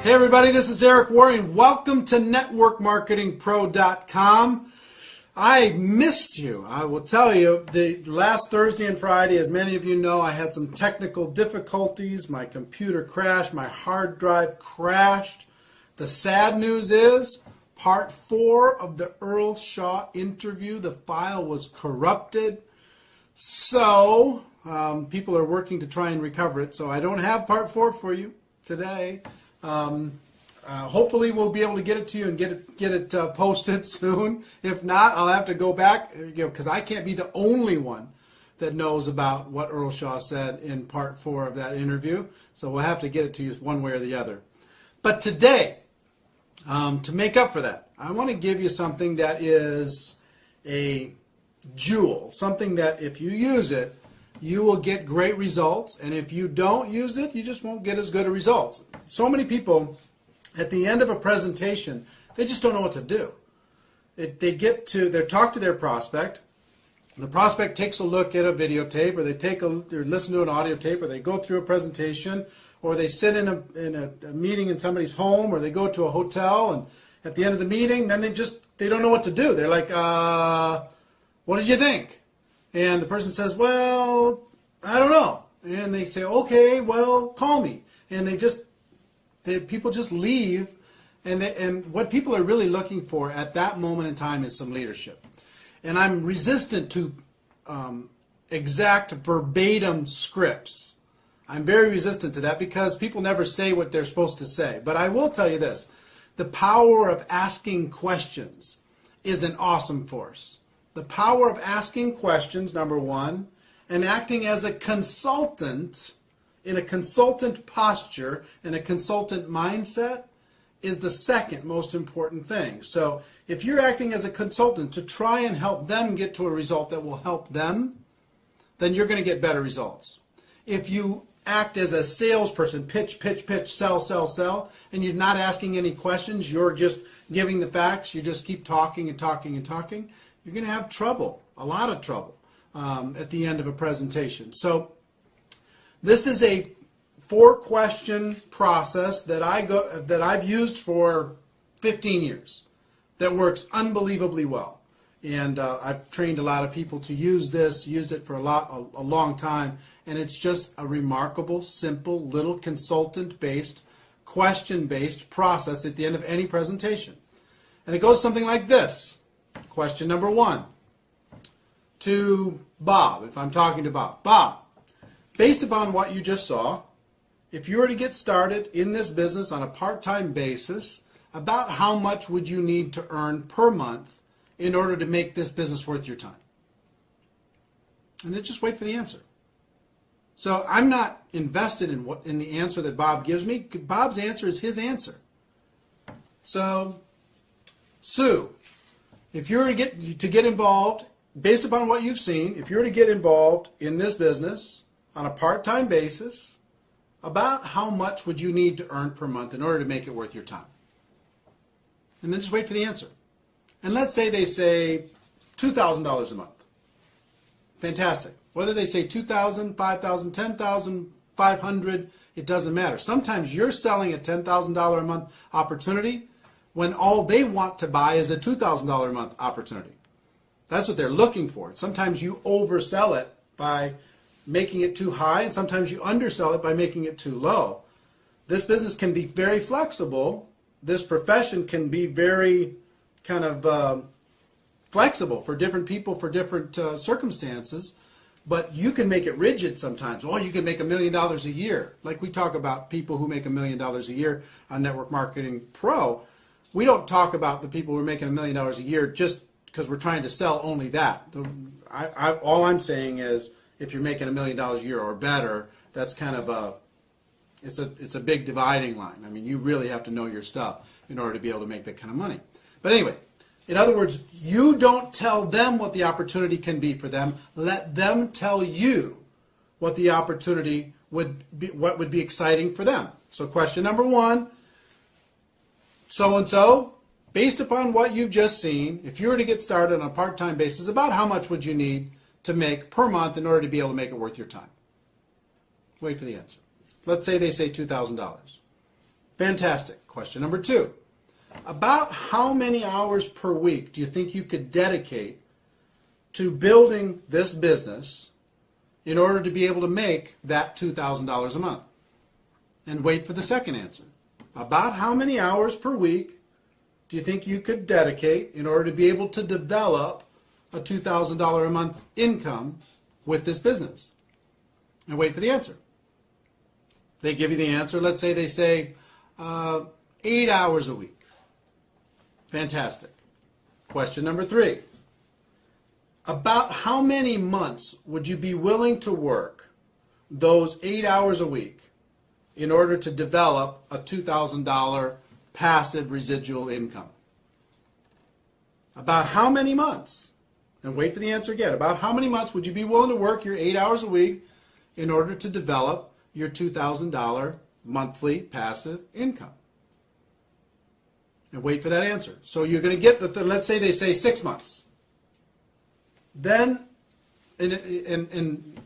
Hey everybody, this is Eric Warren. Welcome to networkmarketingpro.com. I missed you. I will tell you, the last Thursday and Friday, as many of you know, I had some technical difficulties. My computer crashed. My hard drive crashed. The sad news is, part 4 of the Earl Shaw interview, the file was corrupted. So, people are working to try and recover it. So I don't have part 4 for you today. Hopefully we'll be able to get it to you and get it posted soon. If not, I'll have to go back, because I can't be the only one that knows about what Earl Shaw said in part 4 of that interview. So we'll have to get it to you one way or the other. But today, to make up for that, I want to give you something that is a jewel, something that if you use it, you will get great results, and if you don't use it, you just won't get as good a results. So many people, at the end of a presentation, they just don't know what to do. They talk to their prospect. The prospect takes a look at a videotape, or they listen to an audio tape, or they go through a presentation, or they sit in a meeting in somebody's home, or they go to a hotel, and at the end of the meeting, then they don't know what to do. They're like, what did you think? And the person says, well, I don't know. And they say, okay, well, call me. And people just leave. And what people are really looking for at that moment in time is some leadership. And I'm resistant to exact verbatim scripts. I'm very resistant to that because people never say what they're supposed to say. But I will tell you this. The power of asking questions is an awesome force. The power of asking questions, number one, and acting as a consultant in a consultant posture and a consultant mindset is the second most important thing. So if you're acting as a consultant to try and help them get to a result that will help them, then you're going to get better results. If you act as a salesperson, pitch, sell, and you're not asking any questions, you're just giving the facts, you just keep talking and talking and talking, you're going to have trouble, a lot of trouble, at the end of a presentation. So this is a 4-question process that I've used for 15 years that works unbelievably well. And I've trained a lot of people to use this, used it for a long time, and it's just a remarkable, simple, little consultant-based, question-based process at the end of any presentation. And it goes something like this. Question number 1 to Bob, if I'm talking to Bob. Bob, based upon what you just saw, if you were to get started in this business on a part-time basis, about how much would you need to earn per month in order to make this business worth your time? And then just wait for the answer. So I'm not invested in the answer that Bob gives me. Bob's answer is his answer. So, Sue, if you were to get involved, based upon what you've seen, if you were to get involved in this business on a part-time basis, about how much would you need to earn per month in order to make it worth your time? And then just wait for the answer. And let's say they say $2,000 a month. Fantastic. Whether they say $2,000, $5,000, $10,000, $500, it doesn't matter. Sometimes you're selling a $10,000 a month opportunity when all they want to buy is a $2,000 a month opportunity. That's what they're looking for. Sometimes you oversell it by making it too high, and sometimes you undersell it by making it too low. This business can be very flexible. This profession can be very kind of flexible for different people, for different circumstances, but you can make it rigid sometimes. Oh, you can make $1 million a year. Like we talk about people who make $1 million a year on Network Marketing Pro. We don't talk about the people who are making $1 million a year just because we're trying to sell only that. All I'm saying is if you're making $1 million a year or better, that's kind of it's a big dividing line. I mean, you really have to know your stuff in order to be able to make that kind of money. But anyway, in other words, you don't tell them what the opportunity can be for them. Let them tell you what the opportunity would be, what would be exciting for them. So question number 1, so-and-so, based upon what you've just seen, if you were to get started on a part-time basis, about how much would you need to make per month in order to be able to make it worth your time? Wait for the answer. Let's say they say $2,000. Fantastic. Question number 2. About how many hours per week do you think you could dedicate to building this business in order to be able to make that $2,000 a month? And wait for the second answer. About how many hours per week do you think you could dedicate in order to be able to develop a $2,000 a month income with this business? And wait for the answer. They give you the answer. Let's say they say 8 hours a week. Fantastic. Question number 3. About how many months would you be willing to work those 8 hours a week in order to develop a $2,000 passive residual income? About how many months? And wait for the answer again. About how many months would you be willing to work your 8 hours a week in order to develop your $2,000 monthly passive income? And wait for that answer. So you're going to get let's say they say 6 months. Then, and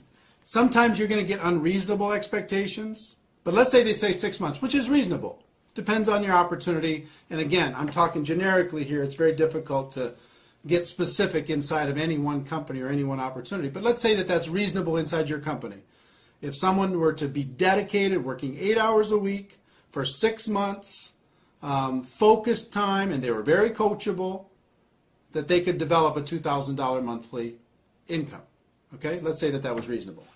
sometimes you're going to get unreasonable expectations. But let's say they say 6 months, which is reasonable. Depends on your opportunity. And again, I'm talking generically here. It's very difficult to get specific inside of any one company or any one opportunity. But let's say that that's reasonable inside your company. If someone were to be dedicated, working 8 hours a week for 6 months, focused time, and they were very coachable, that they could develop a $2,000 monthly income. Okay, let's say that that was reasonable.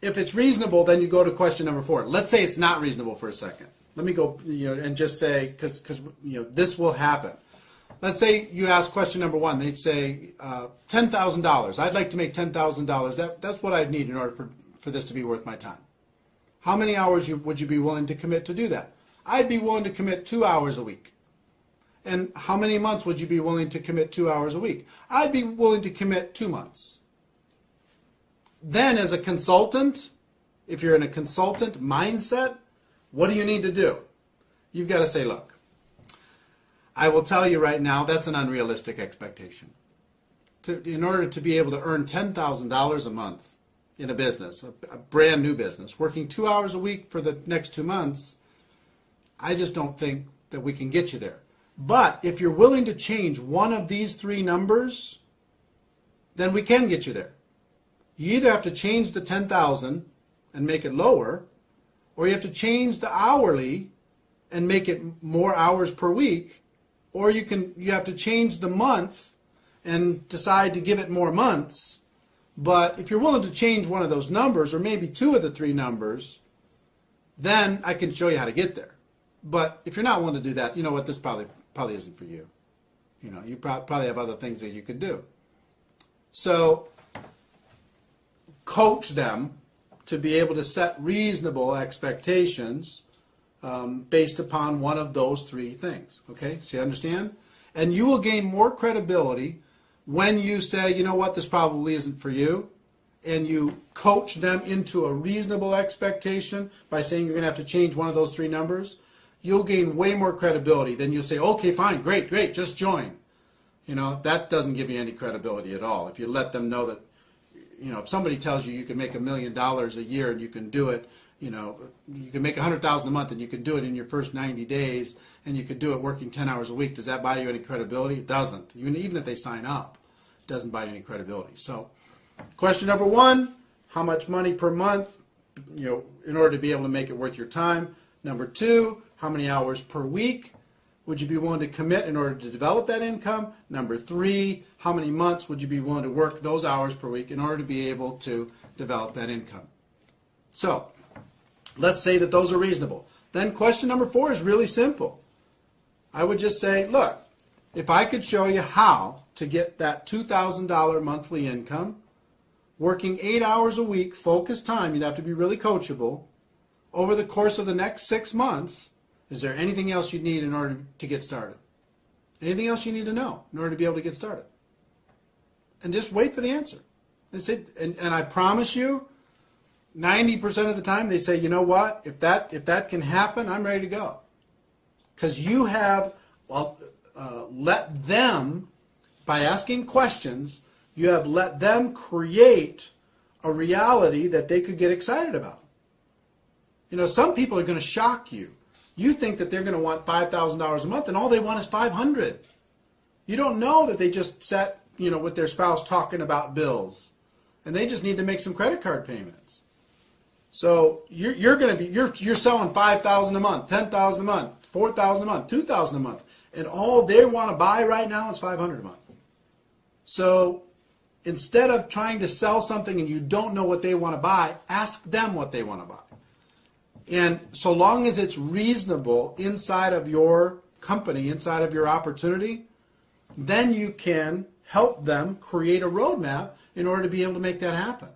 If it's reasonable, then you go to question number 4. Let's say it's not reasonable for a second. Let me go, and just say, because this will happen. Let's say you ask question number 1. They'd say $10,000. I'd like to make $10,000. That's what I'd need in order for this to be worth my time. How many hours would you be willing to commit to do that? I'd be willing to commit 2 hours a week. And how many months would you be willing to commit 2 hours a week? I'd be willing to commit 2 months. Then as a consultant, if you're in a consultant mindset, what do you need to do? You've got to say, look, I will tell you right now, that's an unrealistic expectation. In order to be able to earn $10,000 a month in a business, a brand new business, working 2 hours a week for the next 2 months, I just don't think that we can get you there. But if you're willing to change one of these 3 numbers, then we can get you there. You either have to change the 10,000 and make it lower, or you have to change the hourly and make it more hours per week, or you have to change the month and decide to give it more months. But if you're willing to change one of those numbers, or maybe 2 of the 3 numbers, then I can show you how to get there. But if you're not willing to do that, you know what, this probably isn't for you. You probably have other things that you could do. So coach them to be able to set reasonable expectations based upon one of those 3 things. Okay, so you understand? And you will gain more credibility when you say, you know what, this probably isn't for you, and you coach them into a reasonable expectation by saying you're going to have to change one of those 3 numbers. You'll gain way more credibility than you'll say, okay, fine, great, just join. That doesn't give you any credibility at all. If you let them know that, if somebody tells you can make $1 million a year and you can do it, you can make $100,000 a month and you can do it in your first 90 days and you could do it working 10 hours a week, does that buy you any credibility? It doesn't. Even if they sign up, it doesn't buy you any credibility. So question number 1, how much money per month, in order to be able to make it worth your time? Number 2, how many hours per week would you be willing to commit in order to develop that income? Number 3, how many months would you be willing to work those hours per week in order to be able to develop that income? So let's say that those are reasonable. Then question number 4 is really simple. I would just say, look, if I could show you how to get that $2,000 monthly income, working 8 hours a week, focused time, you'd have to be really coachable, over the course of the next 6 months, is there anything else you need in order to get started? Anything else you need to know in order to be able to get started? And just wait for the answer. And I promise you, 90% of the time they say, you know what, if that can happen, I'm ready to go. Because you have let them, by asking questions, you have let them create a reality that they could get excited about. Some people are going to shock you. You think that they're going to want $5,000 a month, and all they want is $500. You don't know that they just sat, with their spouse talking about bills, and they just need to make some credit card payments. So you're selling $5,000 a month, $10,000 a month, $4,000 a month, $2,000 a month, and all they want to buy right now is $500 a month. So instead of trying to sell something and you don't know what they want to buy, ask them what they want to buy. And so long as it's reasonable inside of your company, inside of your opportunity, then you can help them create a roadmap in order to be able to make that happen.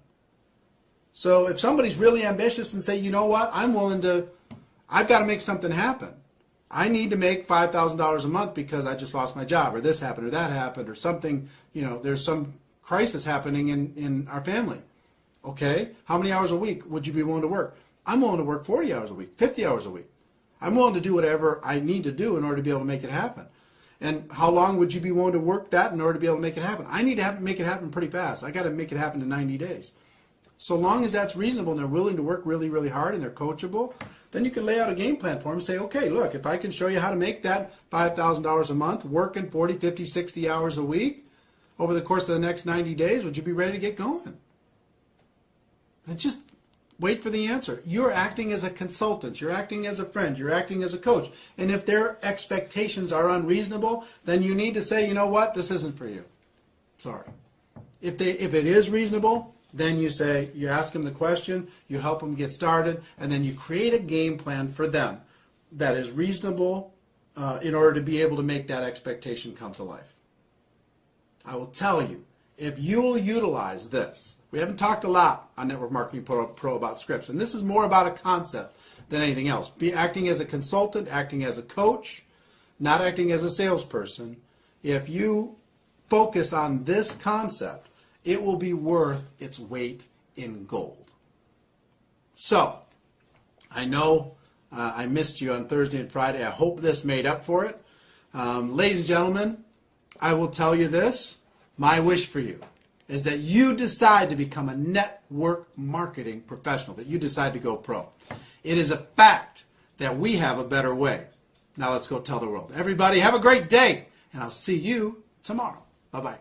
So if somebody's really ambitious and say, you know what, I've got to make something happen. I need to make $5,000 a month because I just lost my job, or this happened, or that happened, or something, there's some crisis happening in our family. Okay, how many hours a week would you be willing to work? I'm willing to work 40 hours a week, 50 hours a week. I'm willing to do whatever I need to do in order to be able to make it happen. And how long would you be willing to work that in order to be able to make it happen? I need to make it happen pretty fast. I got to make it happen in 90 days. So long as that's reasonable and they're willing to work really, really hard and they're coachable, then you can lay out a game plan for them and say, okay, look, if I can show you how to make that $5,000 a month, working 40, 50, 60 hours a week over the course of the next 90 days, would you be ready to get going? And just wait for the answer. You're acting as a consultant. You're acting as a friend. You're acting as a coach. And if their expectations are unreasonable, then you need to say, you know what, this isn't for you. Sorry. If it is reasonable, then you ask them the question, you help them get started, and then you create a game plan for them that is reasonable in order to be able to make that expectation come to life. I will tell you, if you will utilize this, we haven't talked a lot on Network Marketing Pro about scripts, and this is more about a concept than anything else. Be acting as a consultant, acting as a coach, not acting as a salesperson. If you focus on this concept, it will be worth its weight in gold. So, I know I missed you on Thursday and Friday. I hope this made up for it. Ladies and gentlemen, I will tell you this. My wish for you is that you decide to become a network marketing professional, that you decide to go pro. It is a fact that we have a better way. Now let's go tell the world. Everybody have a great day, and I'll see you tomorrow. Bye-bye.